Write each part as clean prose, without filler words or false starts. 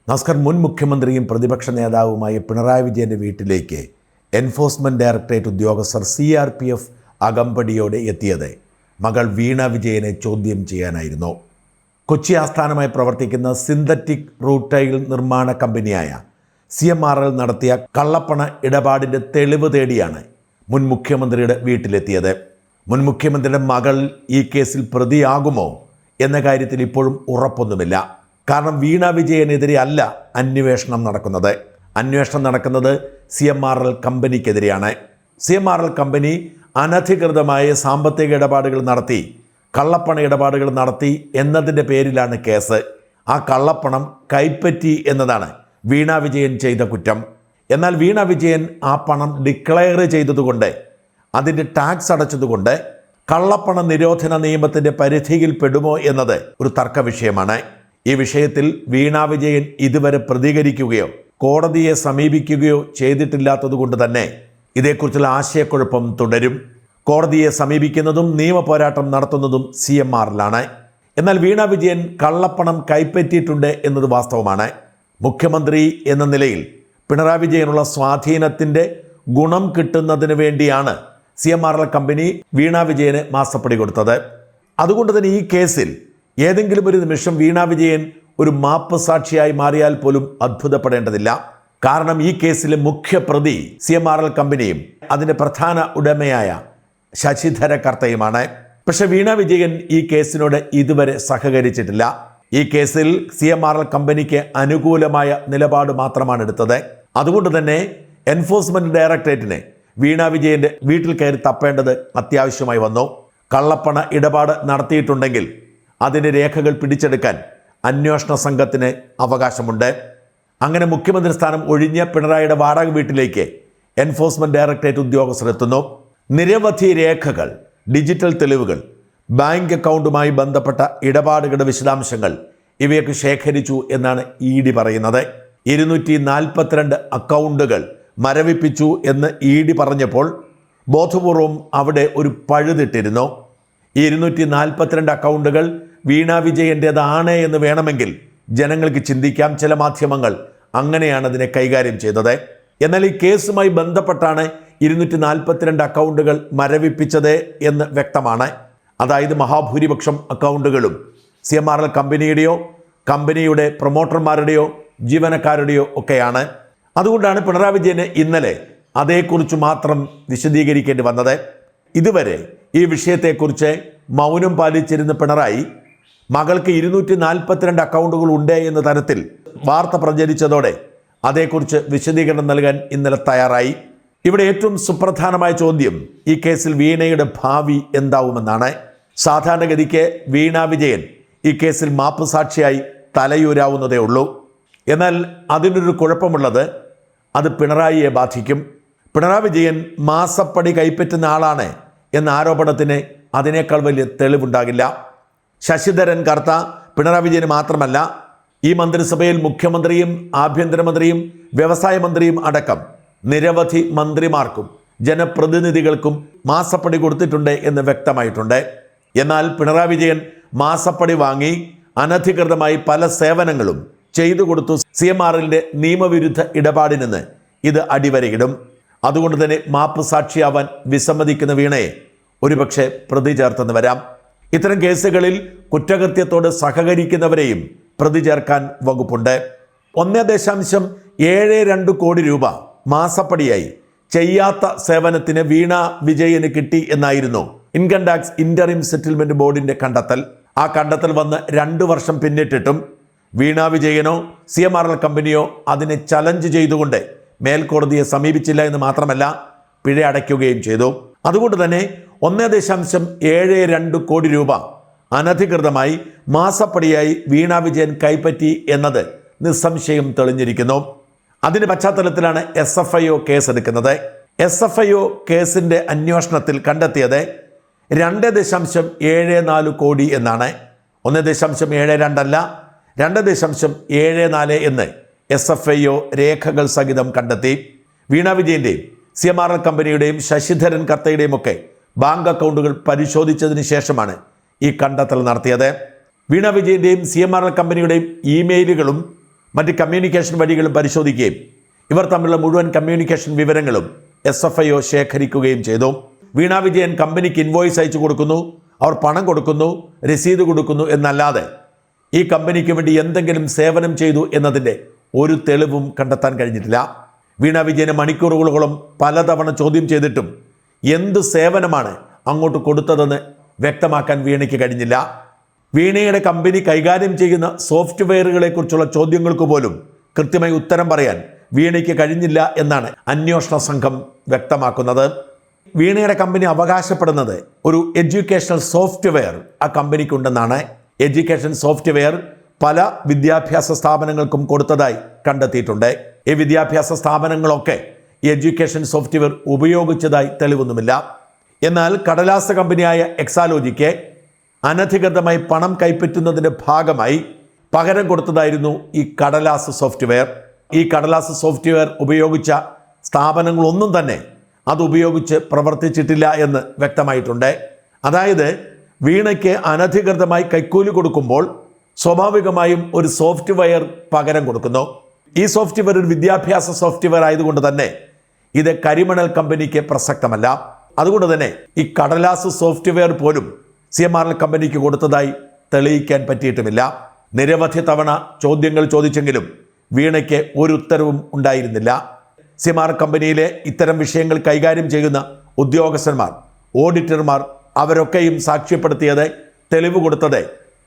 നമസ്കാരം. മുൻ മുഖ്യമന്ത്രിയും പ്രതിപക്ഷ നേതാവുമായ പിണറായി വിജയൻ്റെ വീട്ടിലേക്ക് എൻഫോഴ്സ്മെൻറ്റ് ഡയറക്ടറേറ്റ് ഉദ്യോഗസ്ഥർ CRPF അകമ്പടിയോടെ എത്തിയത് മകൾ വീണ വിജയനെ ചോദ്യം ചെയ്യാനായിരുന്നു. കൊച്ചി ആസ്ഥാനമായി പ്രവർത്തിക്കുന്ന സിന്തറ്റിക് റൂട്ടൈൽ നിർമ്മാണ കമ്പനിയായ CMRL നടത്തിയ കള്ളപ്പണ ഇടപാടിൻ്റെ തെളിവ് തേടിയാണ് മുൻ മുഖ്യമന്ത്രിയുടെ വീട്ടിലെത്തിയത്. മുൻ മുഖ്യമന്ത്രിയുടെ മകൾ ഈ കേസിൽ പ്രതിയാകുമോ എന്ന കാര്യത്തിൽ ഇപ്പോഴും ഉറപ്പൊന്നുമില്ല. കാരണം വീണ വിജയനെതിരെ അല്ല അന്വേഷണം നടക്കുന്നത് CMRL കമ്പനിക്കെതിരെയാണ്. CMRL കമ്പനി അനധികൃതമായ സാമ്പത്തിക ഇടപാടുകൾ നടത്തി, കള്ളപ്പണ ഇടപാടുകൾ നടത്തി എന്നതിൻ്റെ പേരിലാണ് കേസ്. ആ കള്ളപ്പണം കൈപ്പറ്റി എന്നതാണ് വീണ വിജയൻ ചെയ്ത കുറ്റം. എന്നാൽ വീണ വിജയൻ ആ പണം ഡിക്ലെയർ ചെയ്തതുകൊണ്ട്, അതിൻ്റെ ടാക്സ് അടച്ചതുകൊണ്ട് കള്ളപ്പണ നിരോധന നിയമത്തിൻ്റെ പരിധിയിൽ പെടുമോ എന്നത് ഒരു തർക്ക വിഷയമാണ്. ഈ വിഷയത്തിൽ വീണ വിജയൻ ഇതുവരെ പ്രതികരിക്കുകയോ കോടതിയെ സമീപിക്കുകയോ ചെയ്തിട്ടില്ലാത്തതുകൊണ്ട് തന്നെ ഇതേക്കുറിച്ചുള്ള ആശയക്കുഴപ്പം തുടരും. കോടതിയെ സമീപിക്കുന്നതും നിയമപോരാട്ടം നടത്തുന്നതും CMRLാണ്. എന്നാൽ വീണ വിജയൻ കള്ളപ്പണം കൈപ്പറ്റിയിട്ടുണ്ട് എന്നത് വാസ്തവമാണ്. മുഖ്യമന്ത്രി എന്ന നിലയിൽ പിണറായി വിജയനുള്ള സ്വാധീനത്തിൻ്റെ ഗുണം കിട്ടുന്നതിന് വേണ്ടിയാണ് CMRL കമ്പനി വീണ വിജയന് മാസപ്പടി കൊടുത്തത്. അതുകൊണ്ട് തന്നെ ഈ കേസിൽ ഏതെങ്കിലും ഒരു നിമിഷം വീണ വിജയൻ ഒരു മാപ്പ് സാക്ഷിയായി മാറിയാൽ പോലും അത്ഭുതപ്പെടേണ്ടതില്ല. കാരണം ഈ കേസിലെ മുഖ്യ പ്രതി CMRL കമ്പനിയും അതിൻ്റെ പ്രധാന ഉടമയായ ശശിധര കർത്തയുമാണ്. പക്ഷെ വീണ വിജയൻ ഈ കേസിനോട് ഇതുവരെ സഹകരിച്ചിട്ടില്ല. ഈ കേസിൽ CMRL കമ്പനിക്ക് അനുകൂലമായ നിലപാട് മാത്രമാണ് എടുത്തത്. അതുകൊണ്ട് തന്നെ എൻഫോഴ്സ്മെന്റ് ഡയറക്ടറേറ്റിന് വീണ വിജയന്റെ വീട്ടിൽ കയറി തപ്പേണ്ടത് അത്യാവശ്യമായി വന്നു. കള്ളപ്പണ ഇടപാട് നടത്തിയിട്ടുണ്ടെങ്കിൽ അതിൻ്റെ രേഖകൾ പിടിച്ചെടുക്കാൻ അന്വേഷണ സംഘത്തിന് അവകാശമുണ്ട്. അങ്ങനെ മുഖ്യമന്ത്രി സ്ഥാനം ഒഴിഞ്ഞ പിണറായിയുടെ വാടക വീട്ടിലേക്ക് എൻഫോഴ്സ്മെന്റ് ഡയറക്ടറേറ്റ് ഉദ്യോഗസ്ഥർ എത്തുന്നു. നിരവധി രേഖകൾ, ഡിജിറ്റൽ തെളിവുകൾ, ബാങ്ക് അക്കൗണ്ടുമായി ബന്ധപ്പെട്ട ഇടപാടുകളുടെ വിശദാംശങ്ങൾ ഇവയൊക്കെ ശേഖരിച്ചു എന്നാണ് ED പറയുന്നത്. 242 അക്കൗണ്ടുകൾ മരവിപ്പിച്ചു എന്ന് ED പറഞ്ഞപ്പോൾ ബോധപൂർവം അവിടെ ഒരു പഴുതിട്ടിരുന്നു. ഈ 242 അക്കൗണ്ടുകൾ വീണ വിജയൻ്റേതാണ് എന്ന് വേണമെങ്കിൽ ജനങ്ങൾക്ക് ചിന്തിക്കാം. ചില മാധ്യമങ്ങൾ അങ്ങനെയാണ് അതിനെ കൈകാര്യം ചെയ്തത്. എന്നാൽ ഈ കേസുമായി ബന്ധപ്പെട്ടാണ് 242 അക്കൗണ്ടുകൾ മരവിപ്പിച്ചത് എന്ന് വ്യക്തമാണ്. അതായത് മഹാഭൂരിപക്ഷം അക്കൗണ്ടുകളും CMRL കമ്പനിയുടെയോ കമ്പനിയുടെ പ്രൊമോട്ടർമാരുടെയോ ജീവനക്കാരുടെയോ ഒക്കെയാണ്. അതുകൊണ്ടാണ് പിണറായി വിജയന് ഇന്നലെ അതേക്കുറിച്ച് മാത്രം വിശദീകരിക്കേണ്ടി വന്നത്. ഇതുവരെ ഈ വിഷയത്തെക്കുറിച്ച് മൗനം പാലിച്ചിരുന്ന പിണറായി മകൾക്ക് 242 അക്കൗണ്ടുകൾ ഉണ്ട് എന്ന തരത്തിൽ വാർത്ത പ്രചരിച്ചതോടെ അതേക്കുറിച്ച് വിശദീകരണം നൽകാൻ ഇന്നലെ തയ്യാറായി. ഇവിടെ ഏറ്റവും സുപ്രധാനമായ ചോദ്യം ഈ കേസിൽ വീണയുടെ ഭാവി എന്താവുമെന്നാണ്. സാധാരണഗതിക്ക് വീണ വിജയൻ ഈ കേസിൽ മാപ്പ് സാക്ഷിയായി തലയൂരാവുന്നതേ ഉള്ളൂ. എന്നാൽ അതിനൊരു കുഴപ്പമുള്ളത്, അത് പിണറായിയെ ബാധിക്കും. പിണറായി വിജയൻ മാസപ്പടി കൈപ്പറ്റുന്ന ആളാണ് എന്ന ആരോപണത്തിന് അതിനേക്കാൾ വലിയ തെളിവുണ്ടാകില്ല. ശശിധരൻ കർത്ത പിണറായി വിജയന് മാത്രമല്ല, ഈ മന്ത്രിസഭയിൽ മുഖ്യമന്ത്രിയും ആഭ്യന്തരമന്ത്രിയും വ്യവസായ മന്ത്രിയും അടക്കം നിരവധി മന്ത്രിമാർക്കും ജനപ്രതിനിധികൾക്കും മാസപ്പടി കൊടുത്തിട്ടുണ്ട് എന്ന് വ്യക്തമായിട്ടുണ്ട്. എന്നാൽ പിണറായി വിജയൻ മാസപ്പടി വാങ്ങി അനധികൃതമായി പല സേവനങ്ങളും ചെയ്തു കൊടുത്തു. CMRLന്റെ നിയമവിരുദ്ധ ഇടപാടിൽ നിന്ന് ഇത് അടിവരയിടും. അതുകൊണ്ട് തന്നെ മാപ്പ് സാക്ഷിയാവാൻ വിസമ്മതിക്കുന്ന വീണയെ ഒരുപക്ഷെ പ്രതി ചേർത്തെന്ന് വരാം. ഇത്തരം കേസുകളിൽ കുറ്റകൃത്യത്തോട് സഹകരിക്കുന്നവരെയും പ്രതി ചേർക്കാൻ വകുപ്പുണ്ട്. 1.72 കോടി രൂപ മാസപ്പടിയായി ചെയ്യാത്ത സേവനത്തിന് വീണ വിജയന് കിട്ടി എന്നായിരുന്നു ഇൻകം ടാക്സ് ഇന്ററിം സെറ്റിൽമെന്റ് ബോർഡിന്റെ കണ്ടെത്തൽ. ആ കണ്ടെത്തൽ വന്ന് 2 വർഷം പിന്നിട്ടിട്ടും വീണ വിജയനോ CMRL കമ്പനിയോ അതിനെ ചലഞ്ച് ചെയ്തുകൊണ്ട് മേൽക്കോടതിയെ സമീപിച്ചില്ല എന്ന് മാത്രമല്ല, പിഴ അടയ്ക്കുകയും ചെയ്തു. അതുകൊണ്ട് തന്നെ 1.72 കോടി രൂപ അനധികൃതമായി മാസപ്പടിയായി വീണ വിജയൻ കൈപ്പറ്റി എന്നത് നിസ്സംശയം തെളിഞ്ഞിരിക്കുന്നു. അതിൻ്റെ പശ്ചാത്തലത്തിലാണ് SFIO കേസെടുക്കുന്നത്. SFIO കേസിൻ്റെ അന്വേഷണത്തിൽ കണ്ടെത്തിയത് 2.74 കോടി എന്നാണ്. 1.72 അല്ല, 2.74 എന്ന് SFIO രേഖകൾ സഹിതം കണ്ടെത്തി. വീണ വിജയൻ്റെയും CMRL കമ്പനിയുടെയും ശശിധരൻ കർത്തയുടെയും ഒക്കെ ബാങ്ക് അക്കൗണ്ടുകൾ പരിശോധിച്ചതിന് ശേഷമാണ് ഈ കണ്ടെത്തൽ നടത്തിയത്. വീണ വിജയൻ്റെയും CMRL കമ്പനിയുടെയും ഇമെയിലുകളും മറ്റ് കമ്മ്യൂണിക്കേഷൻ വഴികളും പരിശോധിക്കുകയും ഇവർ തമ്മിലുള്ള മുഴുവൻ കമ്മ്യൂണിക്കേഷൻ വിവരങ്ങളും SFIO ശേഖരിക്കുകയും ചെയ്തു. വീണ വിജയൻ കമ്പനിക്ക് ഇൻവോയ്സ് അയച്ചു കൊടുക്കുന്നു, അവർ പണം കൊടുക്കുന്നു, രസീത് കൊടുക്കുന്നു എന്നല്ലാതെ ഈ കമ്പനിക്ക് വേണ്ടി എന്തെങ്കിലും സേവനം ചെയ്തു എന്നതിൻ്റെ ഒരു തെളിവും കണ്ടെത്താൻ കഴിഞ്ഞിട്ടില്ല. വീണ വിജയനെ മണിക്കൂറുകളോളം പലതവണ ചോദ്യം ചെയ്തിട്ടും എന്ത് സേവനമാണ് അങ്ങോട്ട് കൊടുത്തതെന്ന് വ്യക്തമാക്കാൻ വീണയ്ക്ക് കഴിഞ്ഞില്ല. വീണയുടെ കമ്പനി കൈകാര്യം ചെയ്യുന്ന സോഫ്റ്റ്വെയറുകളെക്കുറിച്ചുള്ള ചോദ്യങ്ങൾക്ക് പോലും കൃത്യമായി ഉത്തരം പറയാൻ വീണയ്ക്ക് കഴിഞ്ഞില്ല എന്നാണ് അന്വേഷണ സംഘം വ്യക്തമാക്കുന്നത്. വീണയുടെ കമ്പനി അവകാശപ്പെടുന്നത് ഒരു എഡ്യൂക്കേഷണൽ സോഫ്റ്റ്വെയർ ആ കമ്പനിക്കുണ്ടെന്നാണ്. എഡ്യൂക്കേഷൻ സോഫ്റ്റ്വെയർ പല വിദ്യാഭ്യാസ സ്ഥാപനങ്ങൾക്കും കൊടുത്തതായി കണ്ടെത്തിയിട്ടുണ്ട്. ഈ വിദ്യാഭ്യാസ സ്ഥാപനങ്ങളൊക്കെ ഈ എഡ്യൂക്കേഷൻ സോഫ്റ്റ്വെയർ ഉപയോഗിച്ചതായി തെളിവൊന്നുമില്ല. എന്നാൽ കടലാസ് കമ്പനിയായ എക്സാലോജിക്ക് അനധികൃതമായി പണം കൈപ്പറ്റുന്നതിൻ്റെ ഭാഗമായി പകരം കൊടുത്തതായിരുന്നു ഈ കടലാസ് സോഫ്റ്റ്വെയർ. ഈ കടലാസ് സോഫ്റ്റ്വെയർ ഉപയോഗിച്ച സ്ഥാപനങ്ങളൊന്നും തന്നെ അതുപയോഗിച്ച് പ്രവർത്തിച്ചിട്ടില്ല എന്ന് വ്യക്തമായിട്ടുണ്ട്. അതായത് വീണയ്ക്ക് അനധികൃതമായി കൈക്കൂലി കൊടുക്കുമ്പോൾ സ്വാഭാവികമായും ഒരു സോഫ്റ്റ്വെയർ പകരം കൊടുക്കുന്നു. ഈ സോഫ്റ്റ്വെയർ ഒരു വിദ്യാഭ്യാസ സോഫ്റ്റ്വെയർ ആയതുകൊണ്ട് തന്നെ ഇത് കരിമണൽ കമ്പനിക്ക് പ്രസക്തമല്ല. അതുകൊണ്ട് തന്നെ ഈ കടലാസ് സോഫ്റ്റ്വെയർ പോലും CMRL കമ്പനിക്ക് കൊടുത്തതായി തെളിയിക്കാൻ പറ്റിയിട്ടുമില്ല. നിരവധി തവണ ചോദ്യങ്ങൾ ചോദിച്ചെങ്കിലും വീണയ്ക്ക് ഒരു ഉത്തരവും ഉണ്ടായിരുന്നില്ല. CMRL കമ്പനിയിലെ ഇത്തരം വിഷയങ്ങൾ കൈകാര്യം ചെയ്യുന്ന ഉദ്യോഗസ്ഥന്മാർ, ഓഡിറ്റർമാർ അവരൊക്കെയും സാക്ഷ്യപ്പെടുത്തിയത്, തെളിവ് കൊടുത്തത്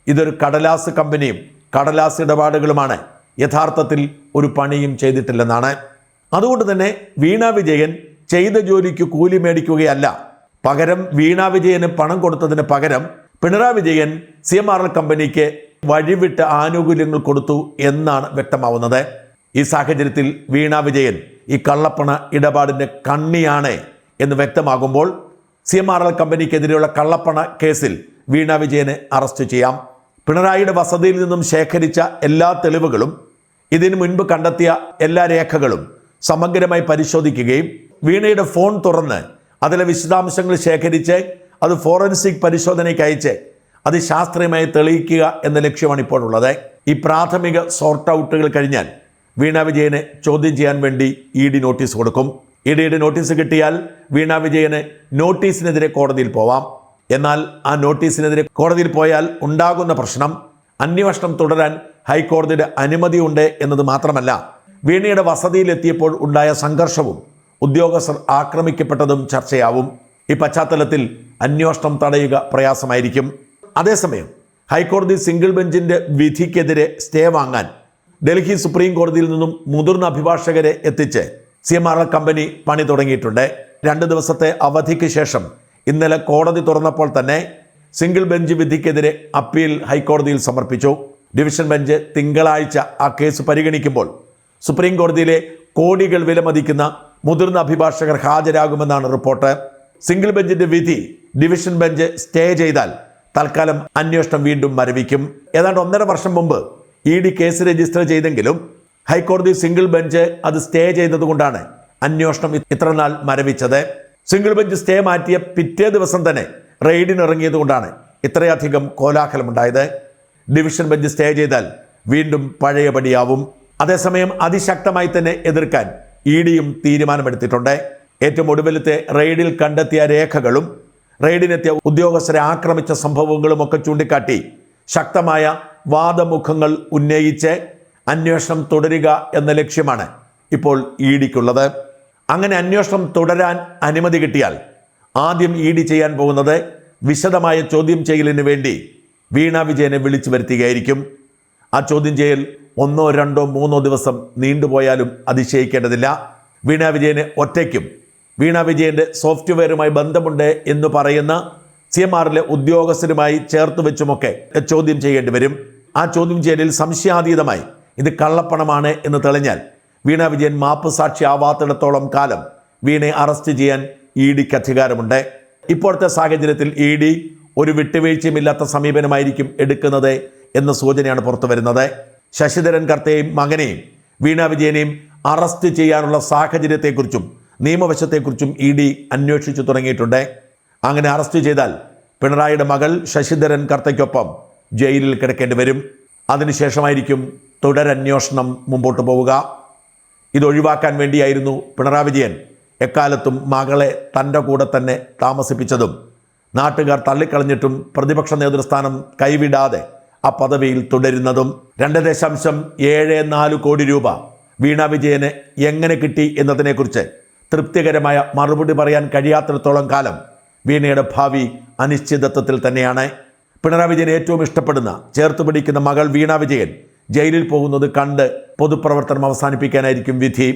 ഇതൊരു കടലാസ് കമ്പനിയും കടലാസ് ഇടപാടുകളുമാണ്, യഥാർത്ഥത്തിൽ ഒരു പണിയും ചെയ്തിട്ടില്ലെന്നാണ്. അതുകൊണ്ട് തന്നെ വീണ വിജയൻ ചെയ്ത ജോലിക്ക് കൂലി മേടിക്കുകയല്ല, പകരം വീണ വിജയന് പണം കൊടുത്തതിന് പകരം പിണറായി വിജയൻ CMRL കമ്പനിക്ക് വഴിവിട്ട ആനുകൂല്യങ്ങൾ കൊടുത്തു എന്നാണ് വ്യക്തമാവുന്നത്. ഈ സാഹചര്യത്തിൽ വീണ വിജയൻ ഈ കള്ളപ്പണ ഇടപാടിൻ്റെ കണ്ണിയാണ് എന്ന് വ്യക്തമാകുമ്പോൾ CMRL കമ്പനിക്കെതിരെയുള്ള കള്ളപ്പണ കേസിൽ വീണ വിജയനെ അറസ്റ്റ് ചെയ്യാം. പിണറായിയുടെ വസതിയിൽ നിന്നും ശേഖരിച്ച എല്ലാ തെളിവുകളും, ഇതിനു മുൻപ് കണ്ടെത്തിയ എല്ലാ രേഖകളും സമഗ്രമായി പരിശോധിക്കുകയും വീണയുടെ ഫോൺ തുറന്ന് അതിലെ വിശദാംശങ്ങൾ ശേഖരിച്ച് അത് ഫോറൻസിക് പരിശോധനയ്ക്ക് അയച്ച് അത് ശാസ്ത്രീയമായി തെളിയിക്കുക എന്ന ലക്ഷ്യമാണ് ഇപ്പോഴുള്ളത്. ഈ പ്രാഥമിക സോർട്ട് ഔട്ടുകൾ കഴിഞ്ഞാൽ വീണ വിജയനെ ചോദ്യം ചെയ്യാൻ വേണ്ടി ED നോട്ടീസ് കൊടുക്കും. EDയുടെ നോട്ടീസ് കിട്ടിയാൽ വീണ വിജയന് നോട്ടീസിനെതിരെ കോടതിയിൽ പോവാം. എന്നാൽ ആ നോട്ടീസിനെതിരെ കോടതിയിൽ പോയാൽ ഉണ്ടാകുന്ന പ്രശ്നം, അന്വേഷണം തുടരാൻ ഹൈക്കോടതിയുടെ അനുമതിയുണ്ട് എന്നത് മാത്രമല്ല, വീണയുടെ വസതിയിലെത്തിയപ്പോൾ ഉണ്ടായ സംഘർഷവും ഉദ്യോഗസ്ഥർ ആക്രമിക്കപ്പെട്ടതും ചർച്ചയാവും. ഈ പശ്ചാത്തലത്തിൽ അന്വേഷണം തടയുക പ്രയാസമായിരിക്കും. അതേസമയം ഹൈക്കോടതി സിംഗിൾ ബെഞ്ചിൻ്റെ വിധിക്കെതിരെ സ്റ്റേ വാങ്ങാൻ ഡൽഹി സുപ്രീം കോടതിയിൽ നിന്നും മുതിർന്ന അഭിഭാഷകരെ എത്തിച്ച് CMRL കമ്പനി പണി തുടങ്ങിയിട്ടുണ്ട്. 2 ദിവസത്തെ അവധിക്ക് ശേഷം ഇന്നലെ കോടതി തുറന്നപ്പോൾ തന്നെ സിംഗിൾ ബെഞ്ച് വിധിക്കെതിരെ അപ്പീൽ ഹൈക്കോടതിയിൽ സമർപ്പിച്ചു. ഡിവിഷൻ ബെഞ്ച് തിങ്കളാഴ്ച ആ കേസ് പരിഗണിക്കുമ്പോൾ സുപ്രീം കോടതിയിലെ കോടികൾ വിലമതിക്കുന്ന മുതിർന്ന അഭിഭാഷകർ ഹാജരാകുമെന്നാണ് റിപ്പോർട്ട്. സിംഗിൾ ബെഞ്ചിന്റെ വിധി ഡിവിഷൻ ബെഞ്ച് സ്റ്റേ ചെയ്താൽ തൽക്കാലം അന്വേഷണം വീണ്ടും മരവിക്കും. ഏതാണ്ട് 1.5 വർഷം മുമ്പ് ED കേസ് രജിസ്റ്റർ ചെയ്തെങ്കിലും ഹൈക്കോടതി സിംഗിൾ ബെഞ്ച് അത് സ്റ്റേ ചെയ്തതുകൊണ്ടാണ് അന്വേഷണം ഇത്രനാൾ മരവിച്ചത്. സിംഗിൾ ബെഞ്ച് സ്റ്റേ മാറ്റിയ പിറ്റേ ദിവസം തന്നെ റെയ്ഡിനിറങ്ങിയതുകൊണ്ടാണ് ഇത്രയധികം കോലാഹലമുണ്ടായത്. ഡിവിഷൻ ബെഞ്ച് സ്റ്റേ ചെയ്താൽ വീണ്ടും പഴയപടിയാവും. അതേസമയം അതിശക്തമായി തന്നെ എതിർക്കാൻ EDയും തീരുമാനമെടുത്തിട്ടുണ്ട്. ഏറ്റവും ഒടുവിലത്തെ റെയ്ഡിൽ കണ്ടെത്തിയ രേഖകളും റെയ്ഡിനെത്തിയ ഉദ്യോഗസ്ഥരെ ആക്രമിച്ച സംഭവങ്ങളും ഒക്കെ ചൂണ്ടിക്കാട്ടി ശക്തമായ വാദമുഖങ്ങൾ ഉന്നയിച്ച് അന്വേഷണം തുടരുക എന്ന ലക്ഷ്യമാണ് ഇപ്പോൾ EDക്കുള്ളത്. അങ്ങനെ അന്വേഷണം തുടരാൻ അനുമതി കിട്ടിയാൽ ആദ്യം ED ചെയ്യാൻ പോകുന്നത് വിശദമായ ചോദ്യം ചെയ്യലിന് വേണ്ടി വീണ വിജയനെ വിളിച്ചു വരുത്തുകയായിരിക്കും. ആ ചോദ്യം ചെയ്യൽ 1, 2, 3 ദിവസം നീണ്ടുപോയാലും അതിശയിക്കേണ്ടതില്ല. വീണ വിജയന് ഒറ്റയ്ക്കും വീണ വിജയൻ്റെ സോഫ്റ്റ്വെയറുമായി ബന്ധമുണ്ട് എന്ന് പറയുന്ന CMRലെ ഉദ്യോഗസ്ഥരുമായി ചേർത്ത് വെച്ചുമൊക്കെ ചോദ്യം ചെയ്യേണ്ടി വരും. ആ ചോദ്യം ചെയ്യലിൽ സംശയാതീതമായി ഇത് കള്ളപ്പണമാണ് എന്ന് തെളിഞ്ഞാൽ വീണ വിജയൻ മാപ്പ് സാക്ഷി ആവാത്തിടത്തോളം കാലം വീണയെ അറസ്റ്റ് ചെയ്യാൻ EDക്ക് അധികാരമുണ്ട്. ഇപ്പോഴത്തെ സാഹചര്യത്തിൽ ED ഒരു വിട്ടുവീഴ്ചയുമില്ലാത്ത സമീപനമായിരിക്കും എടുക്കുന്നത് എന്ന സൂചനയാണ് പുറത്തു വരുന്നത്. ശശിധരൻ കർത്തയെയും മകനെയും വീണ വിജയനെയും അറസ്റ്റ് ചെയ്യാനുള്ള സാഹചര്യത്തെക്കുറിച്ചും നിയമവശത്തെക്കുറിച്ചും ED അന്വേഷിച്ചു തുടങ്ങിയിട്ടുണ്ട്. അങ്ങനെ അറസ്റ്റ് ചെയ്താൽ പിണറായിയുടെ മകൾ ശശിധരൻ കർത്തയ്ക്കൊപ്പം ജയിലിൽ കിടക്കേണ്ടി വരും. അതിനുശേഷമായിരിക്കും തുടരന്വേഷണം മുമ്പോട്ട് പോവുക. ഇതൊഴിവാക്കാൻ വേണ്ടിയായിരുന്നു പിണറായി വിജയൻ എക്കാലത്തും മകളെ തൻ്റെ കൂടെ തന്നെ താമസിപ്പിച്ചതും നാട്ടുകാർ തള്ളിക്കളഞ്ഞിട്ടും പ്രതിപക്ഷ നേതൃസ്ഥാനം കൈവിടാതെ ആ പദവിയിൽ തുടരുന്നതും. 2.74 കോടി രൂപ വീണ വിജയന് എങ്ങനെ കിട്ടി എന്നതിനെക്കുറിച്ച് തൃപ്തികരമായ മറുപടി പറയാൻ കഴിയാത്തിടത്തോളം കാലം വീണയുടെ ഭാവി അനിശ്ചിതത്വത്തിൽ തന്നെയാണ്. പിണറായി വിജയൻ ഏറ്റവും ഇഷ്ടപ്പെടുന്ന ചേർത്ത് പിടിക്കുന്ന മകൾ വീണ വിജയൻ ജയിലിൽ പോകുന്നത് കണ്ട് പൊതുപ്രവർത്തനം അവസാനിപ്പിക്കാനായിരിക്കും വിധി.